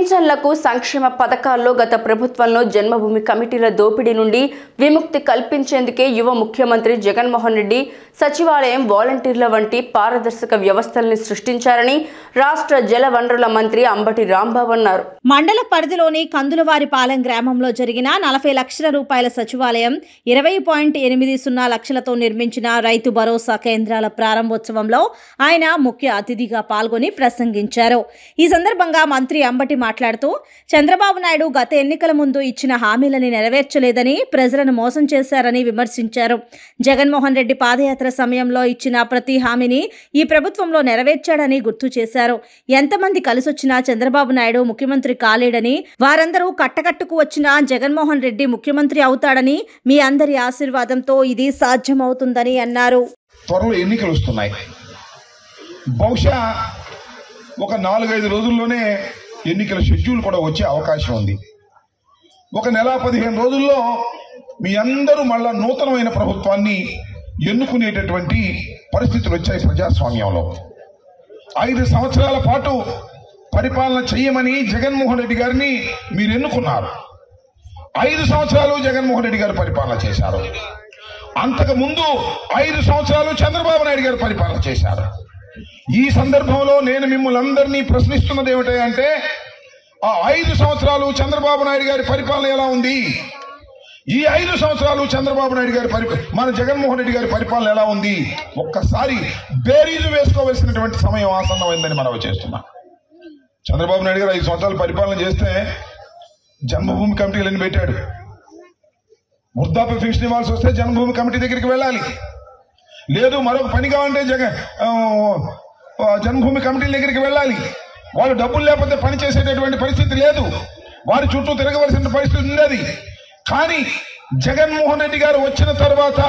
పింఛన్లకు సంక్షేమ పథకాల్లో గత ప్రభుత్వంలో జన్మభూమి కమిటీల దోపిడీ నుండి విముక్తి కల్పించేందుకే యువ ముఖ్యమంత్రి జగన్మోహన్ రెడ్డి సచివాలయం వాలంటీర్ల వంటి పారదర్శక వ్యవస్థల్ని సృష్టించారని రాష్ట్ర జలవనరుల మంత్రి అంబటి రాంబాబు అన్నారు. మండల పరిధిలోని కందులవారిపాలెం గ్రామంలో జరిగిన 40 లక్షల రూపాయల సచివాలయం 20.80 లక్షలతో నిర్మించిన రైతు భరోసా కేంద్రాల ప్రారంభోత్సవంలో ఆయన ముఖ్య అతిథిగా పాల్గొని ప్రసంగించారు. ఈ సందర్భంగా మంత్రి అంబటి మాట్లాడుతూ చంద్రబాబు నాయుడు గత ఎన్నికల ముందు ఇచ్చిన హామీలని నెరవేర్చలేదని ప్రజలను మోసం చేశారని విమర్శించారు. జగన్మోహన్ రెడ్డి పాదయాత్ర సమయంలో ఇచ్చిన ప్రతి హామీని ఈ ప్రభుత్వంలో నెరవేర్చాడని గుర్తు చేశారు. ఎంతమంది కలిసొచ్చినా చంద్రబాబు నాయుడు ముఖ్యమంత్రి కాలేడని, వారందరూ కట్టకట్టుకు వచ్చినా జగన్మోహన్ రెడ్డి ముఖ్యమంత్రి అవుతాడని, మీ అందరి ఆశీర్వాదంతో ఇది సాధ్యమవుతుందని అన్నారు. త్వరలో ఎన్నికలు వస్తున్నాయి. బహుశా ఒక 4-5 రోజుల్లోనే ఎన్నికల షెడ్యూల్ కూడా వచ్చే అవకాశం ఉంది. ఒక నెల 15 రోజుల్లో మీ అందరూ మళ్ళా నూతనమైన ప్రభుత్వాన్ని ఎన్నుకునేటటువంటి పరిస్థితులు వచ్చాయి. ప్రజాస్వామ్యంలో 5 సంవత్సరాల పాటు పరిపాలన చేయమని జగన్మోహన్ రెడ్డి గారిని మీరు ఎన్నుకున్నారు. 5 సంవత్సరాలు జగన్మోహన్ రెడ్డి గారు పరిపాలన చేశారు. అంతకు ముందు 5 సంవత్సరాలు చంద్రబాబు నాయుడు గారు పరిపాలన చేశారు. ఈ సందర్భంలో నేను మిమ్మల్ని అందరినీ ప్రశ్నిస్తున్నది ఏమిటంటే, ఆ 5 సంవత్సరాలు చంద్రబాబు నాయుడు గారి పరిపాలన ఎలా ఉంది, ఈ 5 సంవత్సరాలు చంద్రబాబు నాయుడు గారి మన జగన్మోహన్ రెడ్డి గారి పరిపాలన ఎలా ఉంది, ఒక్కసారి బేరీజు వేసుకోవలసినటువంటి సమయం ఆసన్నమైందని మనం చేస్తున్నాం. చంద్రబాబు నాయుడు గారు 5 సంవత్సరాలు పరిపాలన చేస్తే జన్మభూమి కమిటీలను పెట్టాడు. వృద్ధాప్య పెన్షన్ ఇవ్వాల్సి వస్తే జన్మభూమి కమిటీ దగ్గరికి వెళ్ళాలి. లేదు మరొక పని కావాలంటే జన్మభూమి కమిటీల దగ్గరికి వెళ్ళాలి. వాళ్ళు డబ్బులు లేకపోతే పని చేసేటటువంటి పరిస్థితి లేదు. వారి చుట్టూ తిరగవలసిన పరిస్థితి ఉండేది. కానీ జగన్మోహన్ రెడ్డి గారు వచ్చిన తర్వాత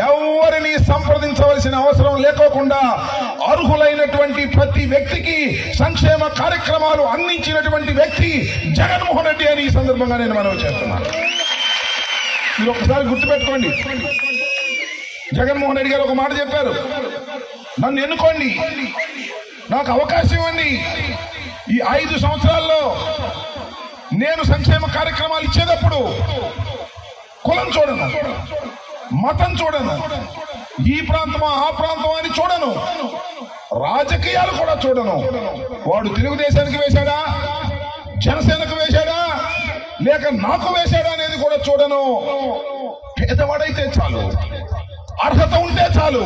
ఎవరిని సంప్రదించవలసిన అవసరం లేకోకుండా అర్హులైనటువంటి ప్రతి వ్యక్తికి సంక్షేమ కార్యక్రమాలు అందించినటువంటి వ్యక్తి జగన్మోహన్ రెడ్డి అని ఈ సందర్భంగా నేను మనవి చేస్తున్నాను. మీరు ఒకసారి గుర్తుపెట్టుకోండి. జగన్మోహన్ రెడ్డి గారు ఒక మాట చెప్పారు, నన్ను ఎన్నుకోండి, నాకు అవకాశం ఇవ్వండి, ఈ 5 సంవత్సరాల్లో నేను సంక్షేమ కార్యక్రమాలు ఇచ్చేటప్పుడు కులం చూడను, మతం చూడను, ఈ ప్రాంతమా ఆ ప్రాంతం అని చూడను, రాజకీయాలు కూడా చూడను. వాడు తెలుగుదేశానికి వేశాడా, జనసేనకు వేశాడా, లేక నాకు వేశాడా అనేది కూడా చూడను. పేదవాడైతే చాలు, అర్హత ఉంటే చాలు.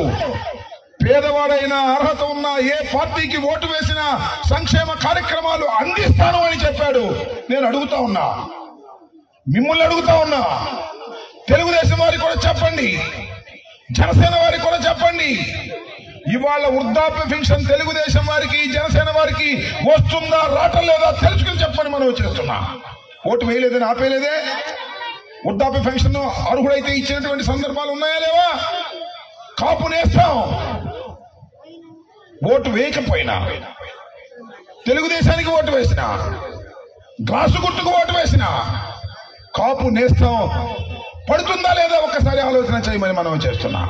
పేదవాడైనా అర్హత ఉన్న ఏ పార్టీకి ఓటు వేసినా సంక్షేమ కార్యక్రమాలు అందిస్తాను అని చెప్పాడు. నేను అడుగుతా ఉన్నా, మిమ్మల్ని అడుగుతా ఉన్నా, తెలుగుదేశం వారికి కూడా చెప్పండి, జనసేన వారికి కూడా చెప్పండి. ఇవాళ వృద్ధాప్య పెన్షన్ తెలుగుదేశం వారికి జనసేన వారికి వస్తుందా రావట్లేదా తెలుసుకుని చెప్పండి. మనం చేస్తున్నా ఓటు వేయలేదని ఆపేయలేదే. వృద్ధాప్య పెన్షన్ అర్హుడైతే ఇచ్చినటువంటి సందర్భాలు ఉన్నాయా లేవా? కాపు నేస్తాం ఓటు వేయకపోయినా, తెలుగుదేశానికి ఓటు వేసినా, గ్లాసు గుర్తుకు ఓటు వేసినా కాపు నేస్తాం పడుతుందా లేదా ఒక్కసారి ఆలోచన చేయమని మనం చేస్తున్నా.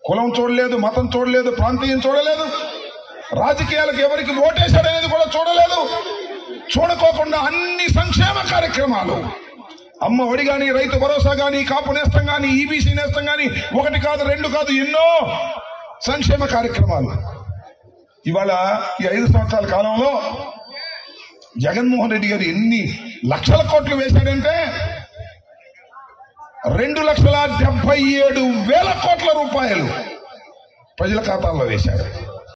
కులం చూడలేదు, మతం చూడలేదు, ప్రాంతీయం చూడలేదు, రాజకీయాలకు ఎవరికి ఓటేశాడనేది కూడా చూడలేదు. చూడకోకుండా అన్ని సంక్షేమ కార్యక్రమాలు, అమ్మ ఒడి గాని, రైతు భరోసా గాని, కాపు నేస్తం గాని, ఈబీసీ నేస్తం గాని, 1 కాదు 2 కాదు ఎన్నో సంక్షేమ కార్యక్రమాలు. ఇవాళ ఈ 5 సంవత్సరాల కాలంలో జగన్మోహన్ రెడ్డి గారు ఎన్ని లక్షల కోట్లు వేశాడంటే 2,77,000 కోట్ల రూపాయలు ప్రజల ఖాతాల్లో వేశాడు.